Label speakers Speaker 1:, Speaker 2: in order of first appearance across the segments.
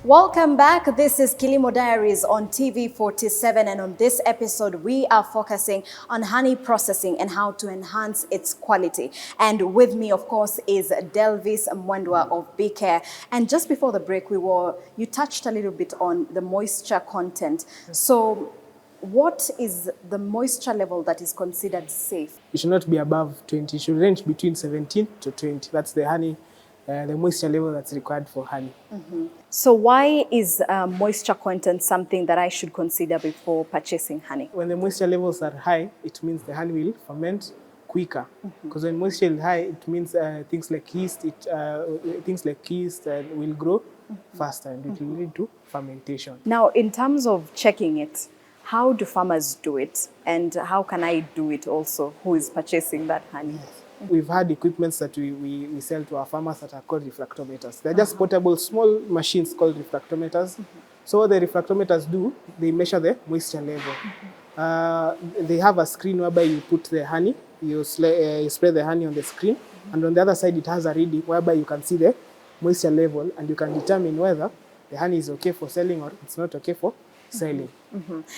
Speaker 1: Welcome back. This is Kilimo Diaries on TV 47, and on this episode we are focusing on honey processing and how to enhance its quality. And with me, of course, is Delvis Mwendwa of Bee Care. And just before the break, you touched a little bit on the moisture content. So what is the moisture level that is considered safe?
Speaker 2: It should not be above 20. It should range between 17 to 20. That's the honey. The moisture level that's required for honey.
Speaker 1: So why is moisture content something that I should consider before purchasing honey?
Speaker 2: When the moisture levels are high, it means the honey will ferment quicker. Because when moisture is high, it means things like yeast, will grow faster, and it will lead to fermentation.
Speaker 1: Now, in terms of checking it, how do farmers do it, and how can I do it also, who is purchasing that honey?
Speaker 2: We've had equipments that we sell to our farmers that are called refractometers. They're just portable, small machines called refractometers. So what the refractometers do, they measure the moisture level. They have a screen whereby you put the honey, you spray the honey on the screen, and on the other side it has a reading whereby you can see the moisture level, and you can determine whether the honey is okay for selling or it's not okay for selling.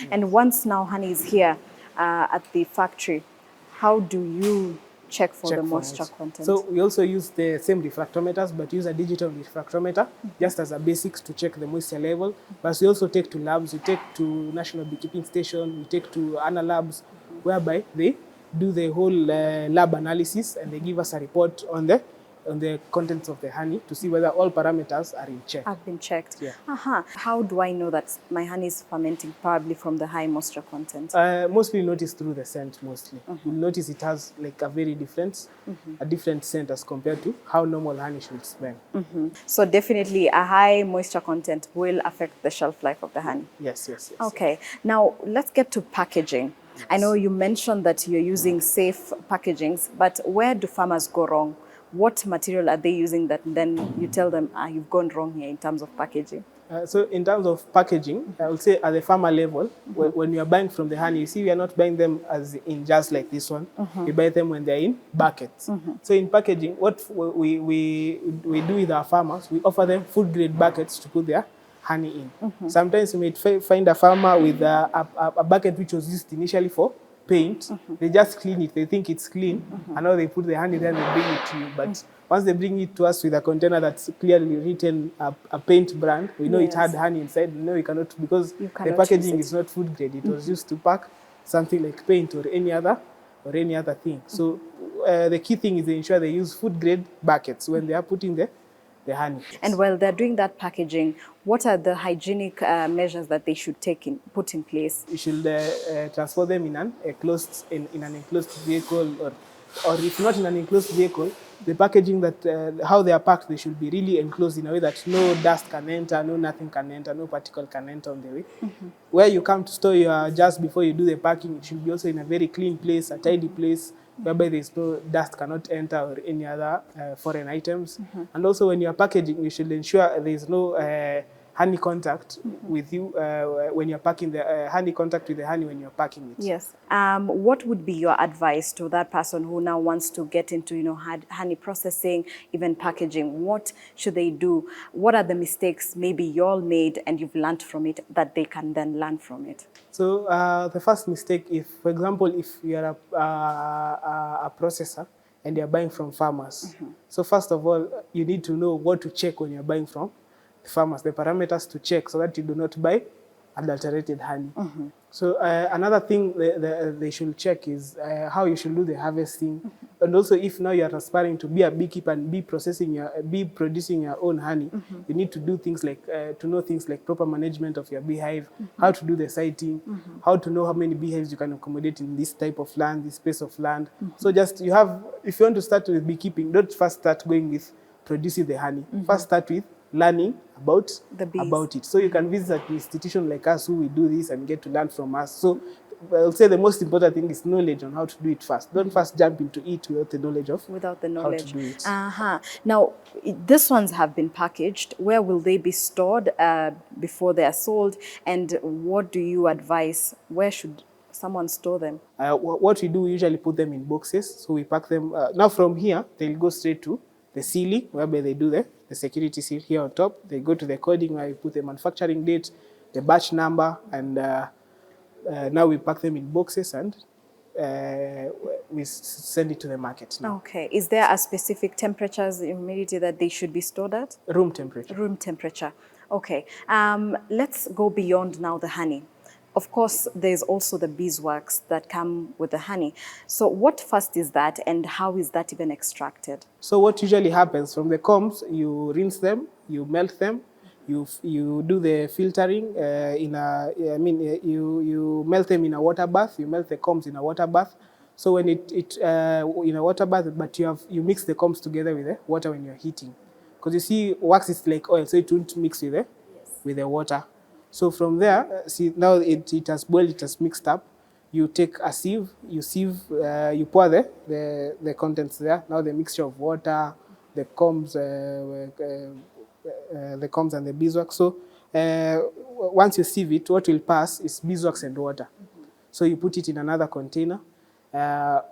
Speaker 1: And once now honey is here at the factory, how do you check for the moisture content?
Speaker 2: So we also use the same refractometers, but use a digital refractometer just as a basics to check the moisture level. But we also take to labs, we take to National Beekeeping Station, we take to ANA labs, whereby they do the whole lab analysis, and they give us a report on the contents of the honey to see whether all parameters are in check.
Speaker 1: Have been checked.
Speaker 2: Yeah.
Speaker 1: How do I know that my honey is fermenting? Probably from the high moisture content.
Speaker 2: Mostly notice through the scent. Mostly, you'll notice it has like a very different scent as compared to how normal honey should smell.
Speaker 1: So definitely a high moisture content will affect the shelf life of the honey.
Speaker 2: Yes.
Speaker 1: Okay. Now let's get to packaging. Yes. I know you mentioned that you're using safe packagings, but where do farmers go wrong? What material are they using that then you tell them, you've gone wrong here in terms of packaging?
Speaker 2: So in terms of packaging, I would say at the farmer level, when you are buying from the honey, you see we are not buying them as in jars like this one. We buy them when they're in buckets. So in packaging, what we do with our farmers, we offer them food grade buckets to put their honey in. Sometimes you may find a farmer with a bucket which was used initially for paint. They just clean it, they think it's clean, and now they put the honey there and they bring it to you. But once they bring it to us with a container that's clearly written a paint brand, we know it had honey inside. No, you cannot, because the packaging is not food grade. It was used to pack something like paint or any other thing. So the key thing is they ensure they use food grade buckets when they are putting the honey.
Speaker 1: And while they're doing that packaging, what are the hygienic measures that they should put in place?
Speaker 2: You should transport them in an enclosed vehicle, or if not in an enclosed vehicle, the packaging that how they are packed, they should be really enclosed in a way that no dust can enter, nothing can enter, no particle can enter on the way. Where you come to store your jars before you do the packing, it should be also in a very clean place, a tidy place, whereby there is no dust cannot enter or any other foreign items. And also when you are packaging, you should ensure there is no honey contact with you when you're packing the honey contact with the honey when you're packing it.
Speaker 1: Yes. What would be your advice to that person who now wants to get into honey processing, even packaging? What should they do? What are the mistakes maybe you all made and you've learned from it that they can then learn from it?
Speaker 2: So the first mistake, if for example, if you're a processor and you're buying from farmers, so first of all, you need to know what to check when you're buying from farmers, the parameters to check so that you do not buy adulterated honey. So another thing they should check is how you should do the harvesting. And also, if now you are aspiring to be a beekeeper and be producing your own honey, you need to do things like to know things like proper management of your beehive, how to do the siting, how to know how many beehives you can accommodate in this type of land, this space of land. So just if you want to start with beekeeping, don't first start going with producing the honey. First start with learning about it. So you can visit an institution like us who will do this and get to learn from us. So I'll say the most important thing is knowledge on how to do it first. Don't first jump into it without the knowledge how to do it.
Speaker 1: Now, these ones have been packaged. Where will they be stored before they are sold? And what do you advise? Where should someone store them?
Speaker 2: What we do, we usually put them in boxes. So we pack them. Now from here, they'll go straight to the ceiling, whereby they do the the security seal here on top. They go to the coding where you put the manufacturing date, the batch number, and now we pack them in boxes and we send it to the market now.
Speaker 1: Okay. Is there a specific temperatures, humidity that they should be stored at?
Speaker 2: Room temperature.
Speaker 1: Room temperature. Okay. Let's go beyond now the honey. Of course, there's also the beeswax that come with the honey. So what first is that, and how is that even extracted?
Speaker 2: So what usually happens from the combs, you rinse them, you melt them, you do the filtering you melt them in a water bath. You melt the combs in a water bath. So when in a water bath, but you mix the combs together with the water when you're heating, because you see wax is like oil, so it won't mix with the water. So from there, see now it has boiled, it has mixed up. You take a sieve, you pour the contents there. Now the mixture of water, the combs and the beeswax. So once you sieve it, what will pass is beeswax and water. So you put it in another container.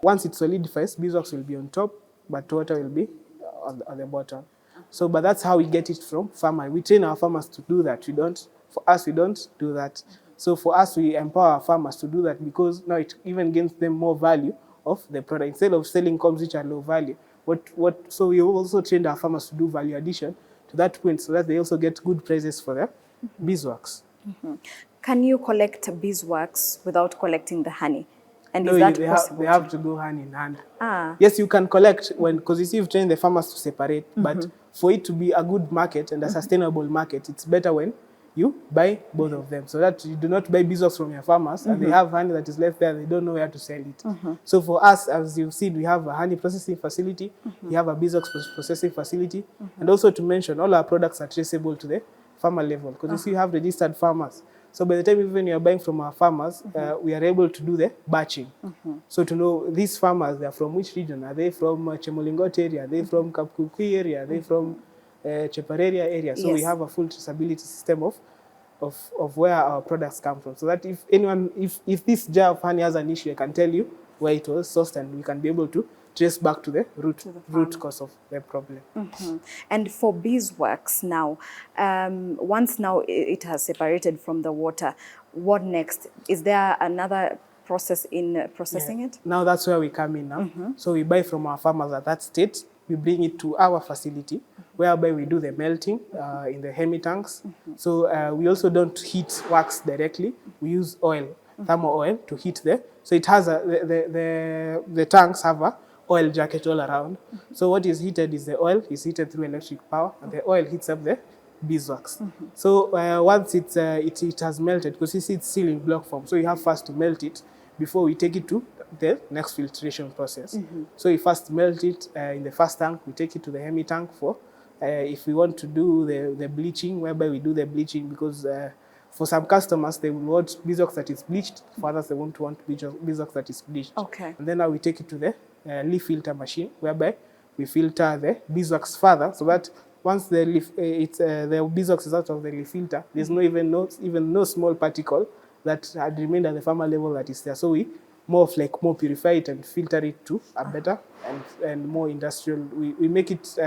Speaker 2: Once it solidifies, beeswax will be on top, but water will be on the bottom. So, but that's how we get it from farmer. We train our farmers to do that. For us, we don't do that. So for us, we empower our farmers to do that, because now it even gives them more value of the product. Instead of selling combs which are low value, so we also trained our farmers to do value addition to that point, so that they also get good prices for their beeswax.
Speaker 1: Can you collect beeswax without collecting the honey? And
Speaker 2: No,
Speaker 1: is that possible?
Speaker 2: they have to go hand in hand.
Speaker 1: Ah.
Speaker 2: Yes, you can collect because you see, you've trained the farmers to separate, but for it to be a good market and a sustainable market, it's better when you buy both of them, so that you do not buy beeswax from your farmers and they have honey that is left there, they don't know where to sell it. So for us, as you've seen, we have a honey processing facility, we have a beeswax processing facility, and also to mention, all our products are traceable to the farmer level, because you see, you have registered farmers. So by the time even you're buying from our farmers, we are able to do the batching. So to know these farmers, they're from which region? Are they from Chemolingot area? Are they from Kapkukui area? Are they from Chepareria area? So we have a full traceability system of where our products come from. So that if this jar of honey has an issue, I can tell you where it was sourced, and we can be able to trace back to the root cause of the problem.
Speaker 1: And for beeswax now, once now it has separated from the water, what next? Is there another process in processing it?
Speaker 2: Now that's where we come in now. So we buy from our farmers at that state, we bring it to our facility, whereby we do the melting in the hemi tanks. So we also don't heat wax directly. We use oil, thermal oil, to heat so it has the tanks have a oil jacket all around. So what is heated is the oil is heated through electric power, and the oil heats up the beeswax. So once it has melted, because you see it's still in block form, so you have first to melt it before we take it to the next filtration process. So we first melt it in the first tank, we take it to the hemi tank for if we want to do the bleaching, whereby we do the bleaching, because for some customers, they will want beeswax that is bleached. For others, they won't want beeswax that is bleached.
Speaker 1: Okay.
Speaker 2: And then now we take it to the leaf filter machine, whereby we filter the beeswax further, so that once the beeswax is out of the leaf filter, there's even no small particle that had remained at the farmer level that is there. So we more purify it and filter it to a better and more industrial. We make it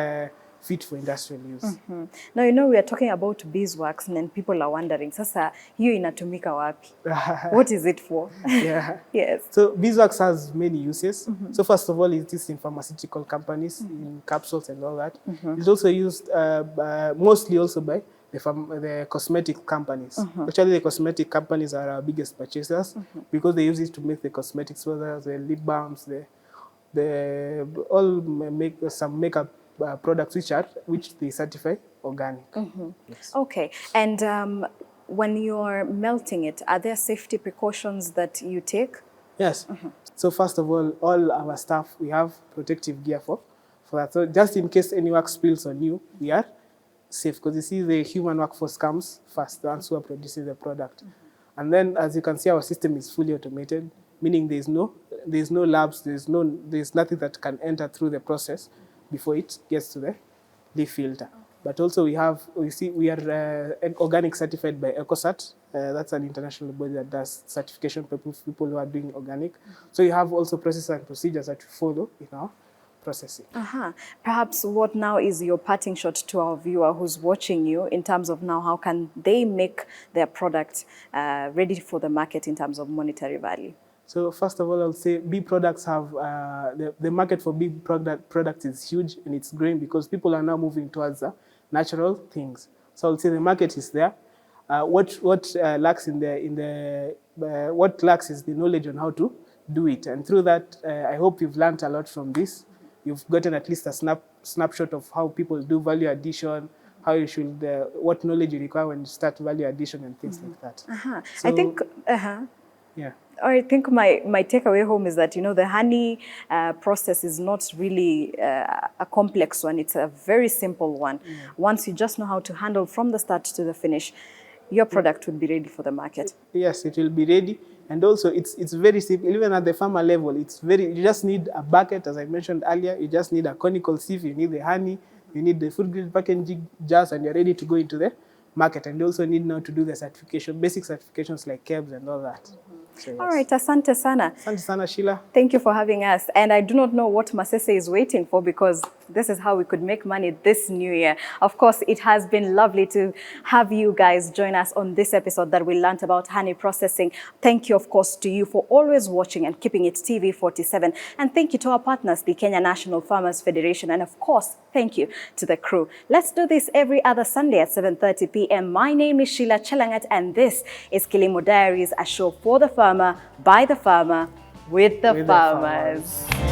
Speaker 2: fit for industrial use.
Speaker 1: Now, we are talking about beeswax, and then people are wondering, sasa hiyo inatumika wapi? What is it for? Yes.
Speaker 2: So beeswax has many uses. So first of all, it is in pharmaceutical companies, in capsules and all that. It's also used mostly also by the cosmetic companies. Actually, the cosmetic companies are our biggest purchasers, because they use it to make the cosmetics, whether the lip balms, some makeup products which they certify organic. Yes.
Speaker 1: Okay. And when you're melting it, are there safety precautions that you take?
Speaker 2: Yes. So first of all our staff, we have protective gear for that. So just in case any wax spills on you, we are safe, because you see the human workforce comes first, the ones who are producing the product. And then, as you can see, our system is fully automated, meaning there's no labs, there's nothing that can enter through the process before it gets to the leaf filter. But also we are organic certified by EcoCert. That's an international body that does certification for people who are doing organic. So you have also processes and procedures that we follow in our processing.
Speaker 1: Perhaps what now is your parting shot to our viewer who's watching you in terms of now how can they make their product ready for the market in terms of monetary value?
Speaker 2: So first of all, I'll say bee products have, the market for bee products is huge and it's growing because people are now moving towards natural things. So I'll say the market is there. What lacks what lacks is the knowledge on how to do it. And through that, I hope you've learned a lot from this. You've gotten at least a snapshot of how people do value addition, how you should, what knowledge you require when you start value addition and things like that. So,
Speaker 1: I think,
Speaker 2: yeah.
Speaker 1: I think my takeaway home is that, you know, the honey process is not really a complex one. It's a very simple one. Once you just know how to handle from the start to the finish, your product will be ready for the market.
Speaker 2: Yes, it will be ready. And also it's very simple, even at the farmer level, you just need a bucket, as I mentioned earlier, you just need a conical sieve, you need the honey, you need the food grade packaging jars, and you're ready to go into the market. And you also need now to do the certification, basic certifications like KEBS and all that. So, yes.
Speaker 1: All right, asante sana.
Speaker 2: Asante sana, Sheila.
Speaker 1: Thank you for having us. And I do not know what Masese is waiting for, because this is how we could make money this new year. Of course, it has been lovely to have you guys join us on this episode that we learned about honey processing. Thank you, of course, to you for always watching and keeping it TV 47. And thank you to our partners, the Kenya National Farmers Federation. And of course, thank you to the crew. Let's do this every other Sunday at 7:30 p.m. My name is Sheila Chelangat, and this is Kilimo Diaries, a show for the farmer, by the farmer, with the farmers.